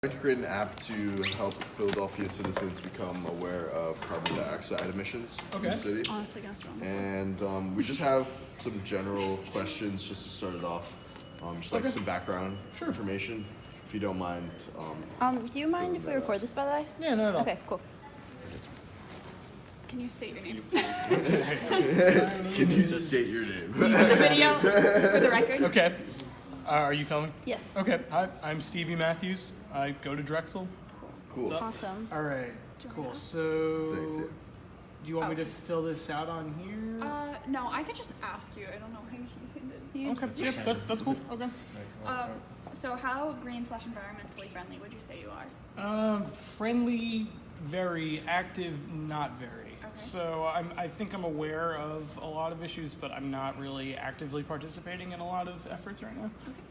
I'd like to create an app to help Philadelphia citizens become aware of carbon dioxide emissions in the city. Honestly, gonna sit on the And we just have some general questions just to start it off. Just like some background information, if you don't mind. Do you mind if we record this, by the way? Yeah, not at all. Okay, cool. Can you state your name? Can you state your name? The video for the record. Okay. Are you filming? Yes. Okay. Hi, I'm Stevie Matthews. I go to Drexel. Cool. What's up? Awesome. All right. Cool. So, Thanks, yeah. do you want me to fill this out on here? No, I could just ask you. I don't know how you can do. Okay. Yeah, that's cool. Okay. So how green/environmentally friendly would you say you are? Friendly, very active, not very. Okay. So I think I'm aware of a lot of issues, but I'm not really actively participating in a lot of efforts right now. Okay.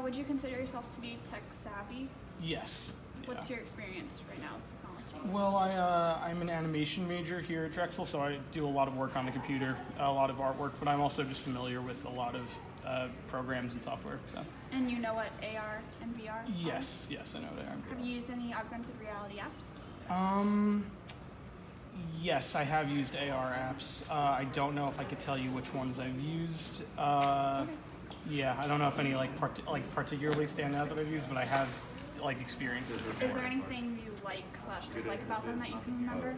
Would you consider yourself to be tech savvy? Yes. What's your experience right now with technology? Well, I'm an animation major here at Drexel, so I do a lot of work on the computer, a lot of artwork, but I'm also just familiar with a lot of programs and software. So. And you know what AR and VR are? Yes, I know they are. Have you used any augmented reality apps? Yes, I have used AR apps. I don't know if I could tell you which ones I've used. Okay. Yeah, I don't know if any particularly stand out that I've used, but I have experiences with Is there AR. anything you like/dislike about them that you can remember?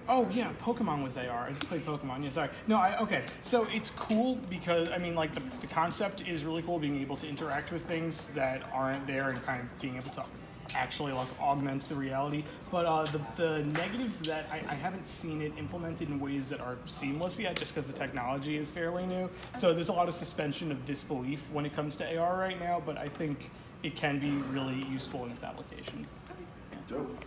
Oh yeah, Pokemon was AR. I just played Pokemon. Yeah, sorry. No, okay. So it's cool because the concept is really cool, being able to interact with things that aren't there and kind of being able to actually augment the reality. But the negatives that I haven't seen it implemented in ways that are seamless yet, just because the technology is fairly new. So there's a lot of suspension of disbelief when it comes to AR right now. But I think it can be really useful in its applications. Dope.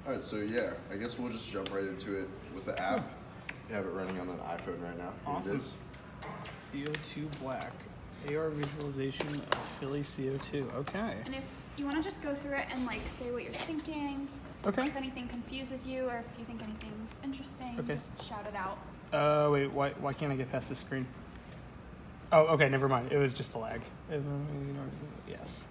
All right, so yeah, I guess we'll just jump right into it with the app. We have it running on an iPhone right now. Here Awesome. it is. CO2 black. AR visualization of Philly CO2. Okay. And if you want to just go through it and say what you're thinking, Okay. if anything confuses you or if you think anything's interesting, Okay. just shout it out. Wait, why can't I get past the screen? Oh, okay, never mind. It was just a lag. Yes.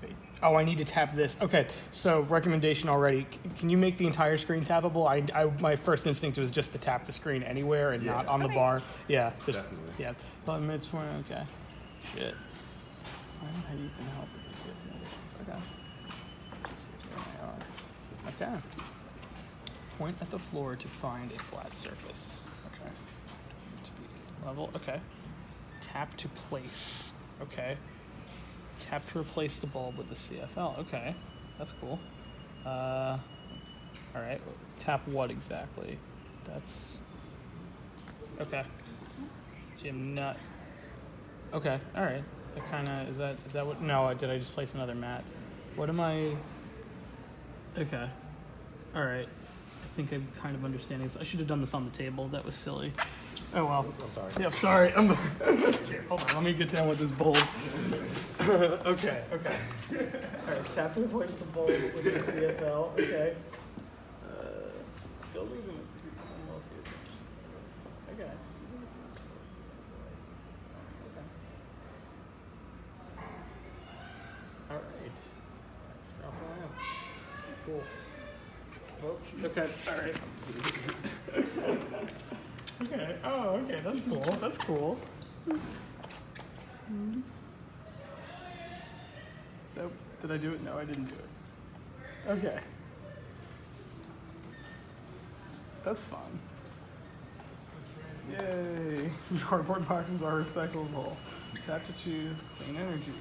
Wait. Oh, I need to tap this. Okay, so recommendation already. Can you make the entire screen tappable? My first instinct was just to tap the screen anywhere and not on the Okay. bar. Yeah, just, Definitely. yeah. 11 minutes for it, okay. Shit. I don't know how you can help with the conditions. Okay. Okay. Point at the floor to find a flat surface. Okay. To be level. Okay. Tap to place. Okay. Tap to replace the bulb with the CFL. Okay. That's cool. All right. Tap what exactly? That's. Okay. I'm not. Okay. All right. It kind of is that what? No. Did I just place another mat? What am I? Okay. All right. I think I'm kind of understanding this. I should have done this on the table. That was silly. Oh well. I'm sorry. Yeah, sorry. Here, hold on. Let me get down with this bulb. Okay. All right. Tap to replace the bulb with the CFL. Okay. Buildings and security. Okay. All right. Drop the lamp. Cool. Oh, okay. All right. Okay. Oh, okay. That's cool. Nope. Did I do it? No, I didn't do it. Okay. That's fun. Yay. Cardboard boxes are recyclable. Tap to choose clean energy.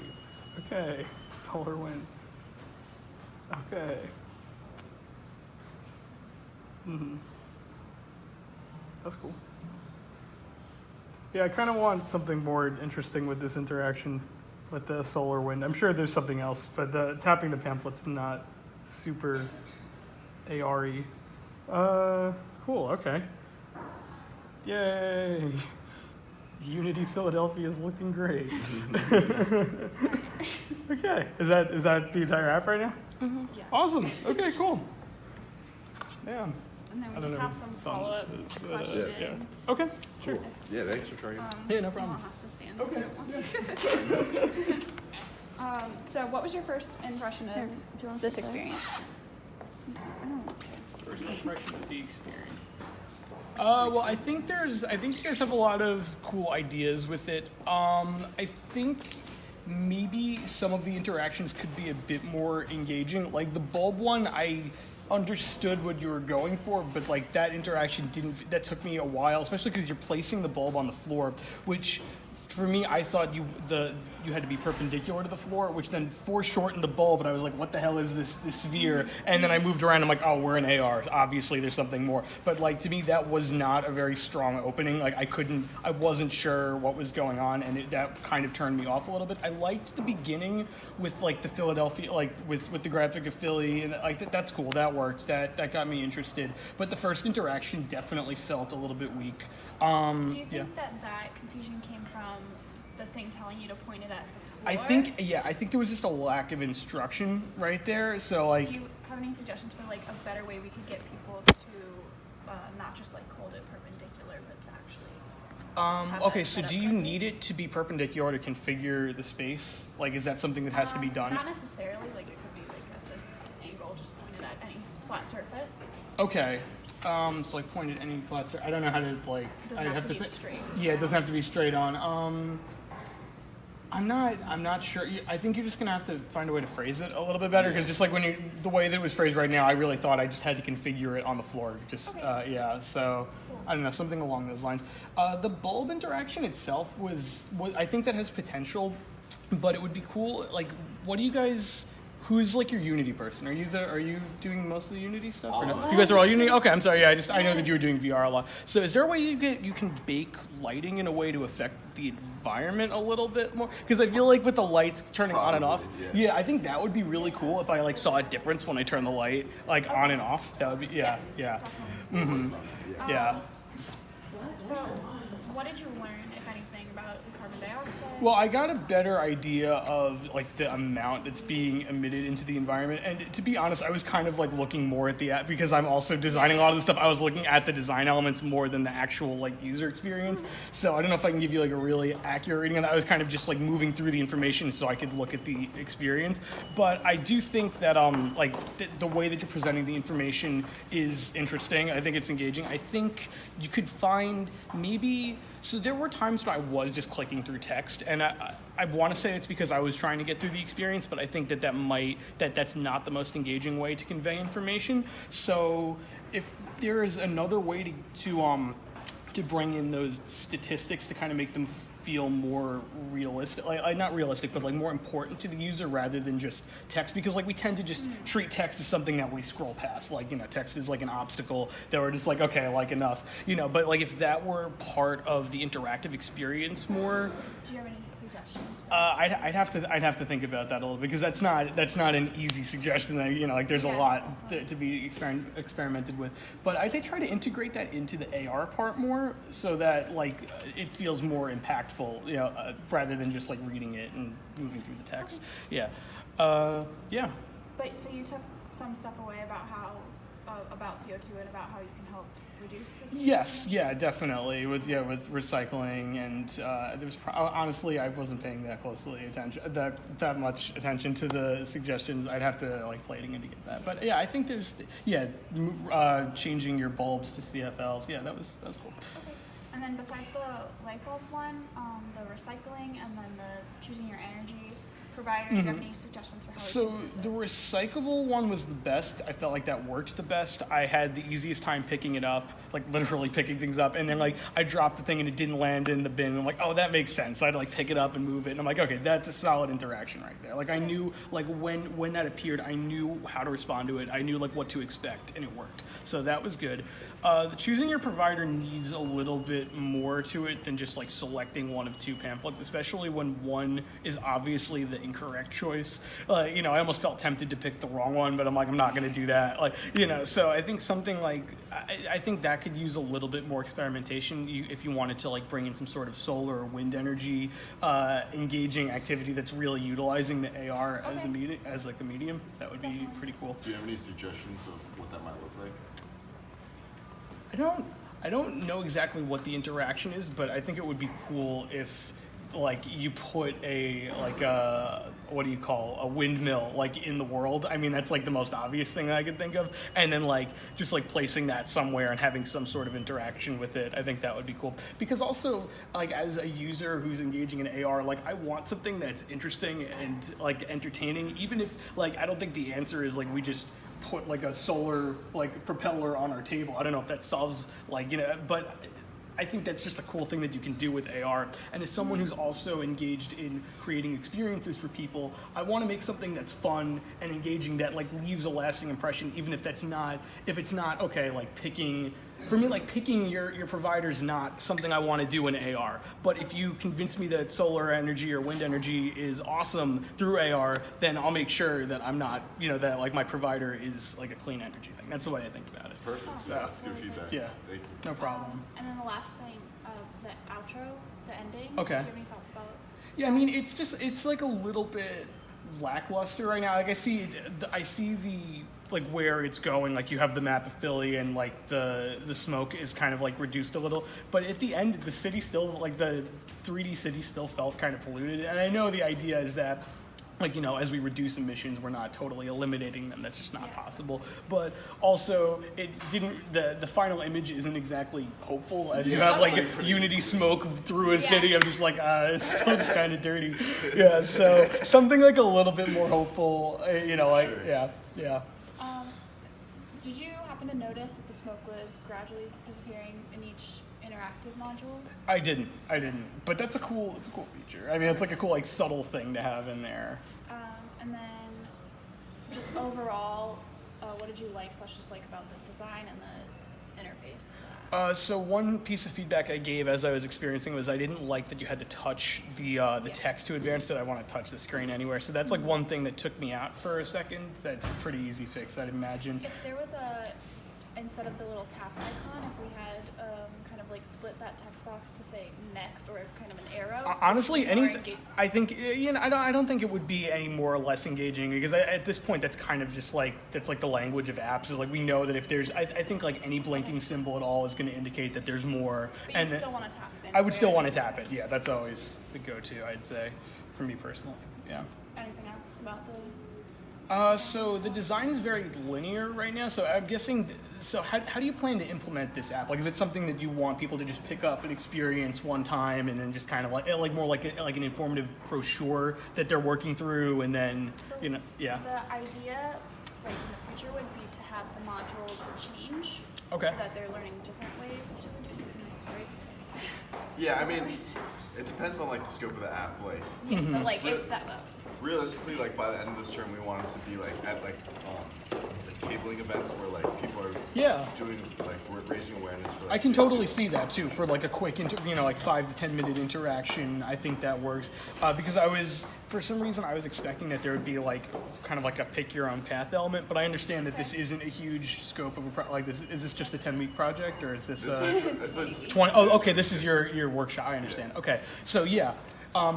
Okay. Solar wind. Okay. That's cool. Yeah, I kind of want something more interesting with this interaction with the solar wind. I'm sure there's something else, but the tapping the pamphlet's not super AR-y. Cool, okay. Yay! Unity Philadelphia is looking great. Okay, is that the entire app right now? Mm-hmm. Yeah. Awesome. Okay, cool. Yeah. And then I we don't just know have if some it's fun. follow-up Yeah. questions. Okay. Sure. Cool. Yeah, thanks for trying. Yeah, no problem. I'll have to stand. Okay. If you don't want to. So what was your first impression Here, of do you want this to sit there? experience? First impression of the experience. Well, I think you guys have a lot of cool ideas with it. I think maybe some of the interactions could be a bit more engaging. Like the bulb one, I understood what you were going for, but like that interaction that took me a while, especially because you're placing the bulb on the floor, which for me, I thought you had to be perpendicular to the floor, which then foreshortened the bulb, and I was like, what the hell is this sphere? And then I moved around, I'm like, oh, we're in AR. Obviously, there's something more. But like to me, that was not a very strong opening. Like I wasn't sure what was going on, and that kind of turned me off a little bit. I liked the beginning with like the Philadelphia, like with the graphic of Philly, and like that's cool. That worked. That got me interested. But the first interaction definitely felt a little bit weak. Do you think that confusion came from the thing telling you to point it at the floor? I think there was just a lack of instruction right there. So like, Do you have any suggestions for like a better way we could get people to not just like hold it perpendicular, but to actually? Have okay, that so set up do you correctly? need it to be perpendicular to configure the space? Like, is that something that has to be done? Not necessarily. Like it could be like at this angle, just pointed at any flat surface. Okay. So like pointed any flat surface. I don't know how to like. It doesn't have to be straight. Yeah, it doesn't have to be straight on. I'm not sure. I think you're just gonna have to find a way to phrase it a little bit better, because just like the way that it was phrased right now, I really thought I just had to configure it on the floor. Just yeah. So I don't know, something along those lines. The bulb interaction itself was I think that has potential, but it would be cool. Like, what do you guys? Who's like your Unity person? Are you doing most of the Unity stuff? Or no? You guys are all Unity? Okay, I'm sorry. Yeah, I know that you were doing VR a lot. So is there a way you can bake lighting in a way to affect the environment a little bit more? Because I feel like with the lights turning on and off, yeah, I think that would be really cool if I like saw a difference when I turn the light like on and off. That would be yeah. Mm-hmm. Yeah. So, what did you learn, if anything, about carbon dioxide? Well, I got a better idea of like the amount that's being emitted into the environment, and to be honest, I was kind of like looking more at because I'm also designing a lot of the stuff. I was looking at the design elements more than the actual like user experience. So I don't know if I can give you like a really accurate reading of that. I was kind of just like moving through the information so I could look at the experience. But I do think that like the way that you're presenting the information is interesting. I think it's engaging. I think you could find maybe. So there were times when I was just clicking through text, and I want to say it's because I was trying to get through the experience, but I think that's not the most engaging way to convey information. So if there is another way to bring in those statistics to kind of make them feel more realistic, like not realistic, but like more important to the user rather than just text, because like we tend to just treat text as something that we scroll past, like, you know, text is like an obstacle that we're just like, okay, like enough, you know. But like if that were part of the interactive experience more, Do you have any suggestions? I'd have to think about that a little bit, because that's not an easy suggestion. That, you know, like there's a lot to be experimented with. But I'd say try to integrate that into the AR part more, so that like it feels more impactful, you know, rather than just like reading it and moving through the text. Yeah, yeah. But so you took some stuff away about how about CO2 and about how you can help reduce this? Yes, yeah, definitely. With recycling, and there was honestly I wasn't paying that much attention to the suggestions. I'd have to like play it again to get that. But yeah, I think there's changing your bulbs to CFLs. Yeah, that was cool. Okay. And then besides the light bulb one, the recycling, and then the choosing your energy provider, do you have any suggestions for how So we can the do this? recyclable one was the best. I felt like that worked the best. I had the easiest time picking it up, like literally picking things up, and then like I dropped the thing and it didn't land in the bin. And I'm like, oh, that makes sense. So I'd like pick it up and move it, and I'm like, okay, that's a solid interaction right there. Like I knew like when that appeared, I knew how to respond to it. I knew like what to expect, and it worked. So that was good. The choosing your provider needs a little bit more to it than just like selecting one of two pamphlets, especially when one is obviously the incorrect choice. You know, I almost felt tempted to pick the wrong one, but I'm like, I'm not going to do that. Like, you know, so I think something like, I think that could use a little bit more experimentation if you wanted to like bring in some sort of solar or wind energy engaging activity that's really utilizing the AR as a medium. That would be pretty cool. Do you have any suggestions of what that might look like? I don't know exactly what the interaction is, but I think it would be cool if like you put a what do you call a windmill like in the world. I mean, that's like the most obvious thing that I could think of. And then like just like placing that somewhere and having some sort of interaction with it, I think that would be cool. Because also like as a user who's engaging in AR, like I want something that's interesting and like entertaining, even if like I don't think the answer is like we just put like a solar like propeller on our table. I don't know if that solves like, you know, but I think that's just a cool thing that you can do with AR. And as someone who's also engaged in creating experiences for people, I want to make something that's fun and engaging that like leaves a lasting impression, even if it's not okay, like picking, for me, like picking your provider is not something I want to do in AR. But if you convince me that solar energy or wind energy is awesome through AR, then I'll make sure that I'm not, you know, that like my provider is like a clean energy thing. That's the way I think about it. Perfect. So That's good feedback. Yeah. Thank you. No problem. And then the last thing, the outro, the ending. Okay. Do you have any thoughts about it? Yeah, I mean, it's like a little bit lackluster right now. Like I see the like where it's going. Like you have the map of Philly and like the smoke is kind of like reduced a little. But at the end, the city still, like the 3D city still felt kind of polluted. And I know the idea is that, like, you know, as we reduce emissions, we're not totally eliminating them. That's just not possible. But also, it didn't. The final image isn't exactly hopeful, as you have like Unity smoke through a city. I'm just like, it's still just kind of dirty. Yeah. So something like a little bit more hopeful. You know, like yeah. Did you happen to notice that the smoke was gradually disappearing in each interactive module? I didn't. But that's a cool feature. I mean, it's like a cool like subtle thing to have in there. And then just overall, what did you like/dislike about the design and the interface? So one piece of feedback I gave as I was experiencing was I didn't like that you had to touch the text to advance it. I want to touch the screen anywhere. So that's like one thing that took me out for a second. That's a pretty easy fix, I'd imagine. If there was instead of the little tap icon, if we had kind of like split that text box to say next or kind of an arrow. Honestly, I think, you know, I don't think it would be any more or less engaging because at this point that's kind of just like that's like the language of apps is like we know that if there's I think like any blinking symbol at all is going to indicate that there's more. But and you'd still want to tap it. I would still want to tap it. Yeah, that's always the go-to, I'd say, for me personally. Yeah. Anything else about the? So the design is very linear right now. So I'm guessing. So how do you plan to implement this app? Like, is it something that you want people to just pick up and experience one time, and then just kind of like more like an informative brochure that they're working through, and then you know, yeah. The idea, like in the future, would be to have the modules change. Okay. So that they're learning different ways to reduce it, right? Yeah, I mean, it depends on like the scope of the app. Like, Yeah, but like if that. realistically, like by the end of this term, we want it to be like at like tabling events where like people are doing like raising awareness for. Like, I can totally see that too for like a quick, like 5 to 10 minute interaction. I think that works because for some reason I was expecting that there would be like kind of like a pick your own path element, but I understand that this isn't a huge scope of like this. Is this just a 10-week project or is this? It's a 20. Oh, okay. This is your workshop. I understand. Yeah. Okay. So yeah.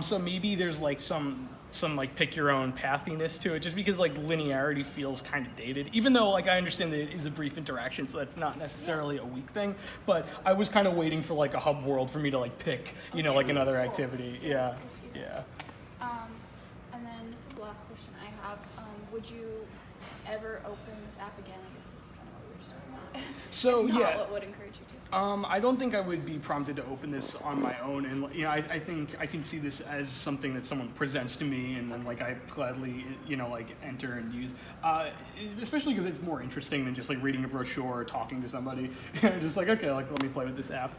So maybe there's like some like pick your own pathiness to it, just because like linearity feels kind of dated. Even though like I understand that it is a brief interaction, so that's not necessarily a weak thing. But I was kind of waiting for like a hub world for me to like pick, you know, like another activity. Yeah. Yeah. And then this is the last question I have. Would you ever open this app again? I guess this is kind of what we were just talking about. So If not, yeah. what would encourage you to? I don't think I would be prompted to open this on my own, and you know, I think I can see this as something that someone presents to me, and then like I gladly, you know, like enter and use, especially because it's more interesting than just like reading a brochure or talking to somebody. Just like, okay, like let me play with this app.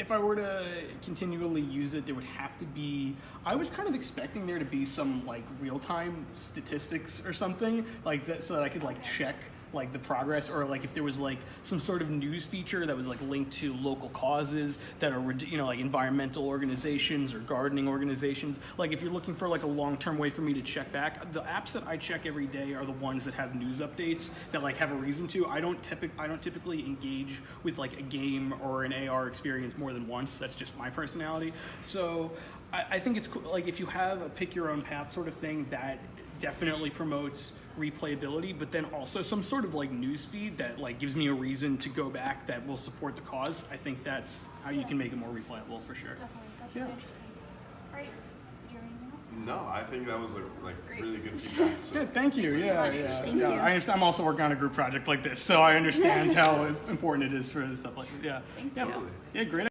If I were to continually use it, there would have to be. I was kind of expecting there to be some like real-time statistics or something like that, so that I could like check like the progress, or like if there was like some sort of news feature that was like linked to local causes that are, you know, like environmental organizations or gardening organizations. Like if you're looking for like a long-term way for me to check back, the apps that I check every day are the ones that have news updates that like have a reason to. I don't typically engage with like a game or an AR experience more than once. That's just my personality. So I think it's cool. Like if you have a pick your own path sort of thing, that definitely promotes replayability, but then also some sort of like news feed that like gives me a reason to go back that will support the cause. I think that's how you can make it more replayable for sure. Definitely. That's really interesting. All right. Do you have anything else? No, I think that was really good feedback. So. Good, thank you. Yeah. Thank you. I'm also working on a group project like this, so I understand how important it is for stuff like that. Yeah. Thank Yeah. you. Yeah, great.